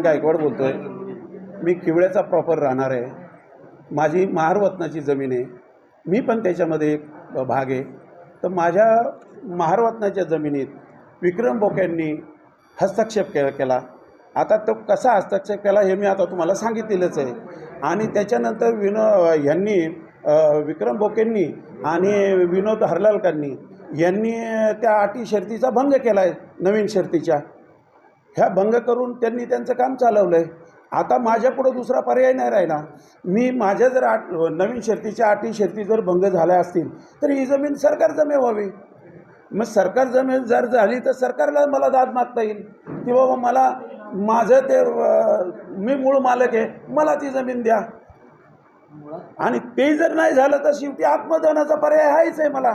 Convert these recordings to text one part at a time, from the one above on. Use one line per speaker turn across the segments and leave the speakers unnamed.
गायकवाड बोलतोय। मी किवळ्याचा प्रॉपर राहणार आहे। माझी महारवतनाची जमीन आहे, मी पण त्याच्यामध्ये एक भाग आहे। तर माझ्या महारवतनाच्या जमिनीत विक्रम बोक्यांनी हस्तक्षेप केला। आता तो कसा हस्तक्षेप केला हे मी आता तुम्हाला सांगितलेलंच आहे। आणि त्याच्यानंतर विक्रम बोकेंनी आणि विनोद हरलालकरांनी यांनी त्या अटी शर्तीचा भंग केला आहे। नवीन शर्तीच्या ह्या भंग करून त्यांनी त्यांचं काम चालवलं आहे। आता माझ्यापुढं दुसरा पर्याय नाही राहिला। मी माझ्या जर नवीन शर्तीच्या अटी शर्ती जर भंग झाल्या असतील तर ही जमीन सरकार जमीन व्हावी। मग सरकार जमीन जर झाली तर सरकारला मला दाद मागता येईल की बाबा मला माझं ते मी मूळ मालक आहे, मला ती जमीन द्या। आणि ते जर नाही झालं तर शेवटी आत्मदहनाचा पर्याय आहेच आहे मला,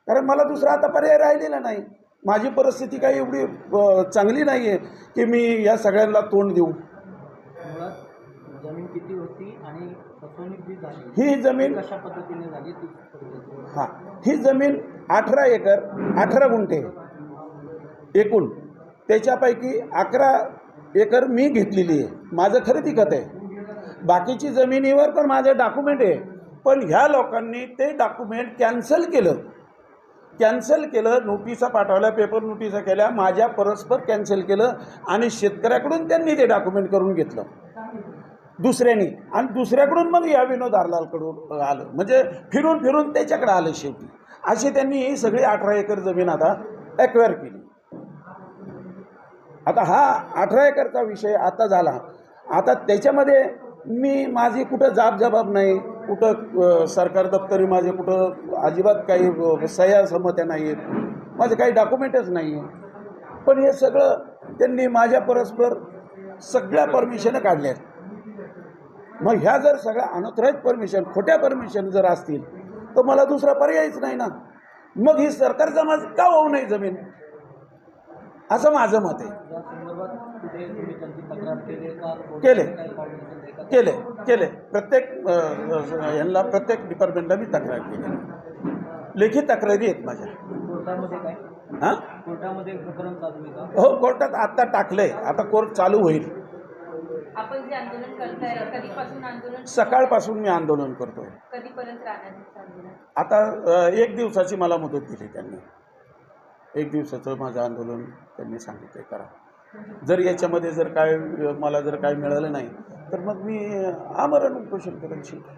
कारण मला दुसरा आता पर्याय राहिलेला नाही। माझी परिस्थिती काही एवढी चांगली नाही आहे की मी या सगळ्यांना तोंड देऊ।
जमीन किती होती आणि फसवणूक जी झाली
ही जमीन
कशा पद्धतीने झाली ती?
हां, ही जमीन 18 एकर 18 गुंठे एकूण, त्याच्यापैकी 11 एकर मी घेतलेली आहे, माझं खरेदी खत आहे। बाकीची जमिनीवर पण माझे डॉक्युमेंट आहे, पण ह्या लोकांनी ते डॉक्युमेंट कॅन्सल केलं, नोटिसा पाठवल्या, पेपर नोटिसा केल्या, माझ्या परस्पर कॅन्सल केलं आणि शेतकऱ्याकडून त्यांनी ते डॉक्युमेंट करून घेतलं दुसऱ्यांनी, आणि दुसऱ्याकडून मग या विनोद हरलालकडून आलं, म्हणजे फिरून फिरून त्याच्याकडे आलं शेवटी। अशी त्यांनी ही सगळी 18 एकर जमीन आता ॲक्वायर केली। आता हा 18 एकरचा विषय आता झाला। आता त्याच्यामध्ये माझी कुठं जबाब नाही, कुठं सरकार दप्तरी माझे कुठं अजिबात काही सह्या संमत्या नाही आहेत, माझे काही डॉक्युमेंटच नाही आहे। पण हे सगळं त्यांनी माझ्या परस्पर सगळ्या परमिशनं काढल्या। मग ह्या जर सगळ्या अनॉथराईज परमिशन, खोट्या परमिशन जर असतील तर मला दुसरा पर्यायच नाही ना। मग ही सरकार जमा का होऊ नये जमीन, असं माझं मत आहे। केले प्रत्येक यांना, प्रत्येक डिपार्टमेंटला मी तक्रार केली, लेखी तक्रारी आहेत माझ्या। हां,
कोर्टामध्ये प्रकरण चालू आहे का?
हो, कोर्टात आत्ता टाकलंय, आता कोर्ट चालू होईल।
आपण जे आंदोलन करताय, कधीपासून आंदोलन?
सकाळपासून मी आंदोलन करतोय।
कधीपर्यंत राहणार आंदोलन?
आता 1 दिवसाची मला मुदत दिली त्यांनी, 1 दिवसाचं माझं आंदोलन त्यांनी सांगितलं करा। जर याच्यामध्ये मला जर काय मिळालं नाही तर मग मी आमरण उपोषण करेन शेवटी।